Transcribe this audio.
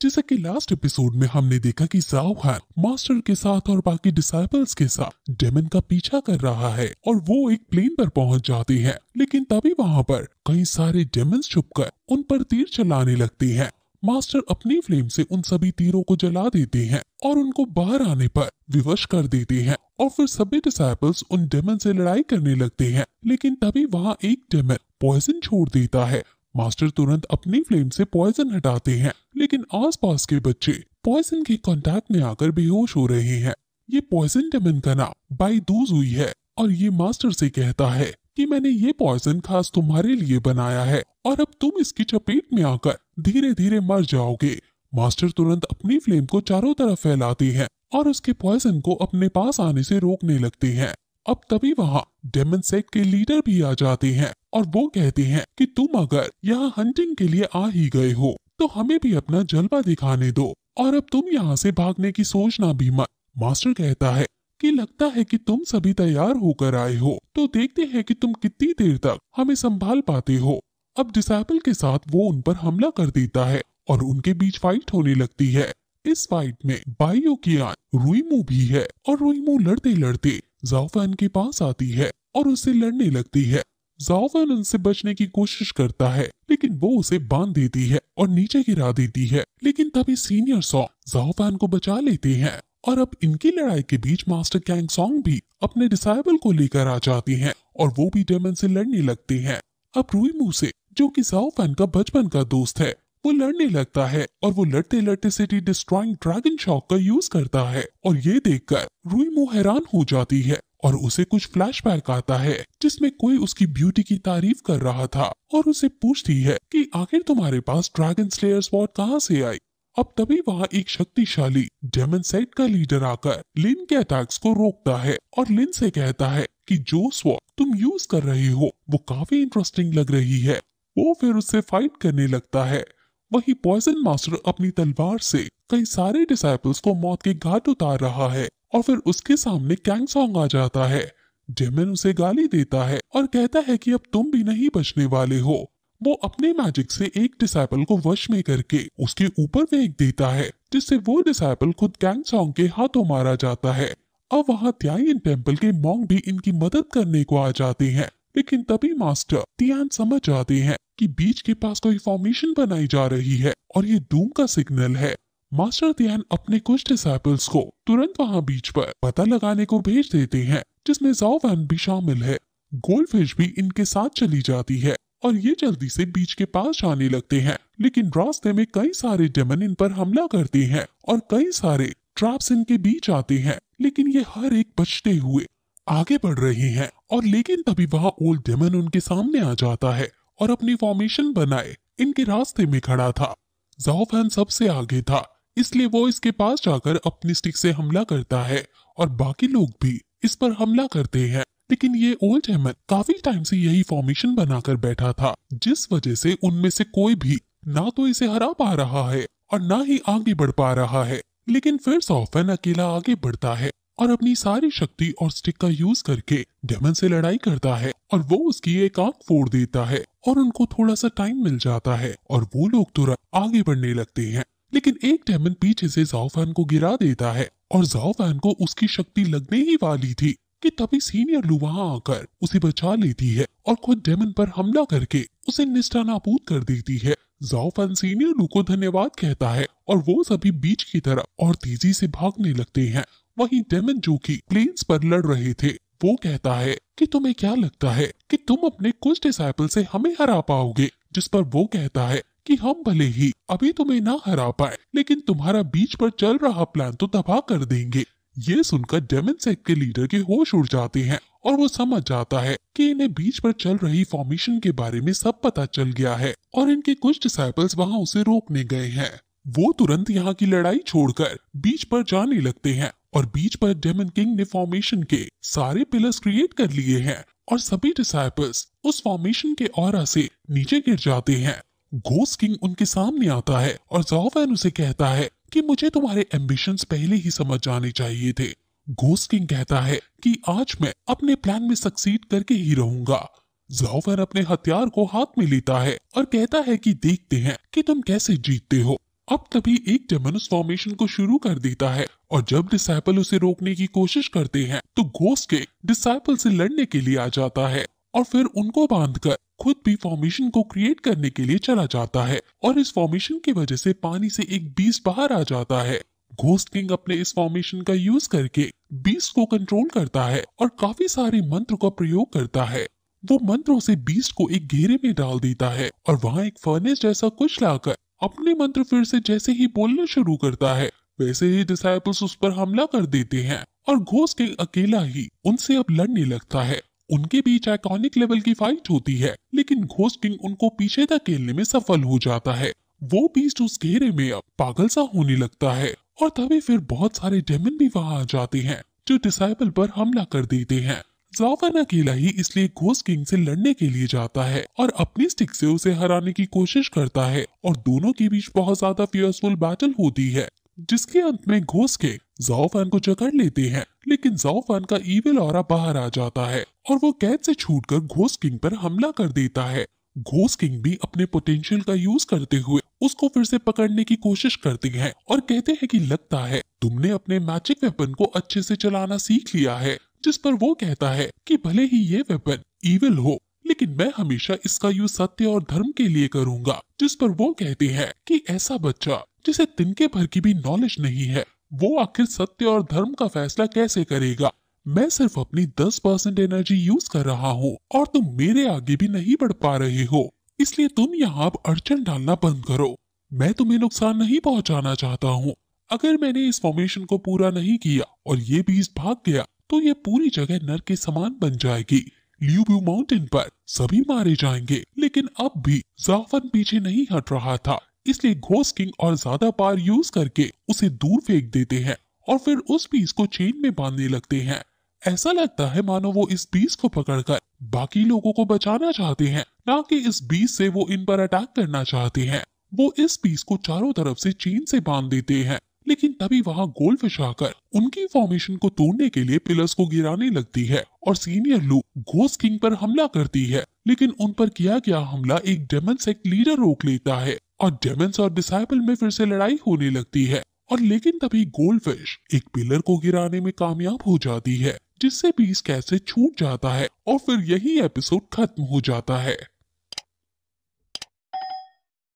जैसा कि last episode में हमने देखा कि ज़ाओ हान मास्टर के साथ और बाकी डिसाइपल्स के साथ डेमन का पीछा कर रहा है और वो एक प्लेन पर पहुंच जाती है, लेकिन तभी वहां पर कई सारे डेमन्स छुपकर उन पर तीर चलाने लगती हैं। मास्टर अपनी फ्लेम से उन सभी तीरों को जला देते हैं और उनको बाहर आने पर विवश कर देते हैं और फिर सभी डिसाइपल्स उन डेमन से लड़ाई करने लगते हैं, लेकिन तभी वहां एक डेमन पॉइजन छोड़ देता है। मास्टर तुरंत अपनी फ्लेम से पॉइजन हटाते हैं, लेकिन आसपास के बच्चे पॉइजन के कांटेक्ट में आकर बेहोश हो रहे हैं। ये पॉइजन डेमन का नाम बाई दू जुई है और ये मास्टर से कहता है कि मैंने ये पॉइजन खास तुम्हारे लिए बनाया है और अब तुम इसकी चपेट में आकर धीरे धीरे मर जाओगे। मास्टर तुरंत अपनी फ्लेम को चारों तरफ फैलाते हैं और उसके पॉइजन को अपने पास आने से रोकने लगते हैं। अब तभी वहाँ डेमन सेक्ट के लीडर भी आ जाते हैं और वो कहते हैं कि तुम अगर यहाँ हंटिंग के लिए आ ही गए हो तो हमें भी अपना जलवा दिखाने दो और अब तुम यहाँ से भागने की सोचना भी मत। मास्टर कहता है कि लगता है कि तुम सभी तैयार होकर आए हो, तो देखते हैं कि तुम कितनी देर तक हमें संभाल पाते हो। अब डिसाइपल के साथ वो उन पर हमला कर देता है और उनके बीच फाइट होने लगती है। इस फाइट में बाइयो की आन रुईमू भी है और रुईमू लड़ते लड़ते ज़ाओ फैन के पास आती है और उससे लड़ने लगती है। ज़ाओ फैन उनसे बचने की कोशिश करता है, लेकिन वो उसे बांध देती है और नीचे गिरा देती है, लेकिन तभी सीनियर सॉन्ग ज़ाओ फैन को बचा लेते हैं। और अब इनकी लड़ाई के बीच मास्टर कैंग सॉन्ग भी अपने डिसाइबल को लेकर आ जाती हैं और वो भी डेमन से लड़ने लगते हैं। अब रुईमू से, जो कि ज़ाओ फैन का बचपन का दोस्त है, वो लड़ने लगता है और वो लड़ते लड़ते सिटी डिस्ट्रॉइंग ड्रैगन शॉक का यूज करता है और ये देखकर रुईमू हैरान हो जाती है और उसे कुछ फ्लैशबैक आता है जिसमें कोई उसकी ब्यूटी की तारीफ कर रहा था और उसे पूछती है कि आखिर तुम्हारे पास ड्रैगन स्लेयर स्वॉर्ड कहाँ से आई। अब तभी वहाँ एक शक्तिशाली डेमन सेक्ट का लीडर आकर लिन के अटैक्स को रोकता है और लिन से कहता है कि जो स्वॉर्ड तुम यूज कर रहे हो वो काफी इंटरेस्टिंग लग रही है। वो फिर उससे फाइट करने लगता है। वही पॉइजन मास्टर अपनी तलवार से कई सारे डिसाइपल्स को मौत के घाट उतार रहा है और फिर उसके सामने कैंग सॉन्ग आ जाता है। डेमन उसे गाली देता है और कहता है कि अब तुम भी नहीं बचने वाले हो। वो अपने मैजिक से एक डिसाइपल को वश में करके उसके ऊपर फेंक देता है, जिससे वो डिसाइपल खुद कैंग सॉन्ग के हाथों मारा जाता है। अब वहाँ त्याइन टेम्पल के मॉन्क भी इनकी मदद करने को आ जाते हैं, लेकिन तभी मास्टर तियान समझ जाते हैं कि बीच के पास कोई फॉर्मेशन बनाई जा रही है और ये डूम का सिग्नल है। मास्टर तियान अपने कुछ डिसाइपल्स को तुरंत वहाँ बीच पर पता लगाने को भेज देते हैं, जिसमें ज़ाओ फैन भी शामिल है। गोल्डफिश भी इनके साथ चली जाती है और ये जल्दी से बीच के पास जाने लगते हैं, लेकिन रास्ते में कई सारे डेमन इन पर हमला करते हैं और कई सारे ट्रैप्स इनके बीच आते हैं, लेकिन ये हर एक बचते हुए आगे बढ़ रहे हैं। और लेकिन तभी वहाँ ओल्ड डेमन उनके सामने आ जाता है और अपनी फॉर्मेशन बनाए इनके रास्ते में खड़ा था। ज़ाओ फैन सबसे आगे था, इसलिए वो इसके पास जाकर अपनी स्टिक से हमला करता है और बाकी लोग भी इस पर हमला करते हैं। लेकिन ये ओल्ड डेमन काफी टाइम से यही फॉर्मेशन बनाकर बैठा था, जिस वजह से उनमें से कोई भी ना तो इसे हरा पा रहा है और ना ही आगे बढ़ पा रहा है। लेकिन फिर ज़ाओ फैन अकेला आगे बढ़ता है और अपनी सारी शक्ति और स्टिक का यूज करके डेमन से लड़ाई करता है और वो उसकी एक आंख फोड़ देता है और उनको थोड़ा सा टाइम मिल जाता है और वो लोग तुरंत आगे बढ़ने लगते हैं। लेकिन एक डेमन पीछे से ज़ाओ फैन को गिरा देता है और ज़ाओ फैन को उसकी शक्ति लगने ही वाली थी कि तभी सीनियर लू वहाँ आकर उसे बचा लेती है और खुद डेमन पर हमला करके उसे निष्ठानाबूद कर देती है। ज़ाओ फैन सीनियर लू को धन्यवाद कहता है और वो सभी बीच की तरफ और तेजी से भागने लगते हैं। वहीं डेमन जो कि प्लेन्स पर लड़ रहे थे, वो कहता है कि तुम्हें क्या लगता है कि तुम अपने कुछ डिसाइपल से हमें हरा पाओगे, जिस पर वो कहता है कि हम भले ही अभी तुम्हें ना हरा पाए, लेकिन तुम्हारा बीच पर चल रहा प्लान तो तबाह कर देंगे। ये सुनकर डेमन सेक्ट के लीडर के होश उड़ जाते हैं और वो समझ जाता है कि इन्हें बीच पर चल रही फॉर्मेशन के बारे में सब पता चल गया है और इनके कुछ डिसाइपल्स वहाँ उसे रोकने गए हैं। वो तुरंत यहाँ की लड़ाई छोड़कर बीच पर जाने लगते हैं और बीच पर डेमन किंग ने फॉर्मेशन के सारे पिलर्स क्रिएट कर लिए हैं और सभी डिसाइपल्स उस फॉर्मेशन के ऑरा से नीचे गिर जाते हैं। घोस्ट किंग उनके सामने आता है और ज़ाओ फैन उसे कहता है कि मुझे तुम्हारे एम्बिशंस पहले ही समझ जाने चाहिए थे। घोस्ट किंग कहता है कि आज मैं अपने प्लान में सक्सीड करके ही रहूंगा। ज़ाओ फैन अपने हथियार को हाथ में लेता है और कहता है कि देखते हैं कि तुम कैसे जीतते हो। अब तभी एक डेमन उस फॉर्मेशन को शुरू कर देता है और जब डिसाइपल उसे रोकने की कोशिश करते हैं तो घोस्ट किंग डिसाइपल से लड़ने के लिए आ जाता है और फिर उनको बांधकर खुद भी फॉर्मेशन को क्रिएट करने के लिए चला जाता है और इस फॉर्मेशन की वजह से पानी से एक बीस्ट बाहर आ जाता है। घोस्ट किंग अपने इस फॉर्मेशन का यूज करके बीस्ट को कंट्रोल करता है और काफी सारे मंत्र का प्रयोग करता है। वो मंत्रों से बीस्ट को एक घेरे में डाल देता है और वहाँ एक फर्नेस जैसा कुछ लाकर अपने मंत्र फिर से जैसे ही बोलना शुरू करता है वैसे ही डिसाइपल्स उस पर हमला कर देते हैं और घोस्ट किंग अकेला ही उनसे अब लड़ने लगता है। उनके बीच आइकॉनिक लेवल की फाइट होती है लेकिन घोस्ट किंग उनको पीछे धकेलने में सफल हो जाता है। वो बीस्ट उस घेरे में अब पागल सा होने लगता है और तभी फिर बहुत सारे डेमन भी वहां आ जाते हैं जो डिसाइपल पर हमला कर देते हैं। ज़ाओफन अकेला ही इसलिए घोस्ट किंग से लड़ने के लिए जाता है और अपनी स्टिक से उसे हराने की कोशिश करता है और दोनों के बीच बहुत ज्यादा फियर्सफुल बैटल होती है जिसके अंत में घोस्ट किंग ज़ाओफन को जकड़ लेते हैं लेकिन ज़ाओफन का ईविल ऑरा बाहर आ जाता है और वो कैद से छूटकर घोस्ट किंग पर हमला कर देता है। घोस्ट किंग भी अपने पोटेंशियल का यूज करते हुए उसको फिर से पकड़ने की कोशिश करते हैं और कहते हैं कि लगता है तुमने अपने मैजिक वेपन को अच्छे से चलाना सीख लिया है, जिस पर वो कहता है कि भले ही ये वेपन ईविल हो लेकिन मैं हमेशा इसका यूज सत्य और धर्म के लिए करूंगा। जिस पर वो कहते हैं कि ऐसा बच्चा जिसे तिनके भर की भी नॉलेज नहीं है वो आखिर सत्य और धर्म का फैसला कैसे करेगा। मैं सिर्फ अपनी 10% एनर्जी यूज कर रहा हूँ और तुम मेरे आगे भी नहीं बढ़ पा रहे हो, इसलिए तुम यहाँ अब अड़चन डालना बंद करो। मैं तुम्हें नुकसान नहीं पहुँचाना चाहता हूँ। अगर मैंने इस फॉर्मेशन को पूरा नहीं किया और ये बीस्ट भाग गया तो ये पूरी जगह नर के समान बन जाएगी। लियू ब्यू माउंटेन पर सभी मारे जाएंगे लेकिन अब भी ज़ाओफन पीछे नहीं हट रहा था, इसलिए घोस्ट किंग और ज्यादा पावर यूज करके उसे दूर फेंक देते हैं और फिर उस बीस को चेन में बांधने लगते हैं। ऐसा लगता है मानो वो इस बीस को पकड़कर बाकी लोगों को बचाना चाहते हैं, ना कि इस बीस से वो इन पर अटैक करना चाहते हैं। वो इस बीस को चारों तरफ से चेन से बांध देते हैं लेकिन तभी वहाँ गोल्डफिश आकर उनकी फॉर्मेशन को तोड़ने के लिए पिलर्स को गिराने लगती है और सीनियर लू घोस्ट किंग पर हमला करती है लेकिन उन पर किया गया हमला एक डेमन सेक्ट लीडर रोक लेता है और डेमन्स और डिसाइपल में फिर से लड़ाई होने लगती है और लेकिन तभी गोल्डफिश एक पिलर को गिराने में कामयाब हो जाती है जिससे बीस कैसे छूट जाता है और फिर यही एपिसोड खत्म हो जाता है।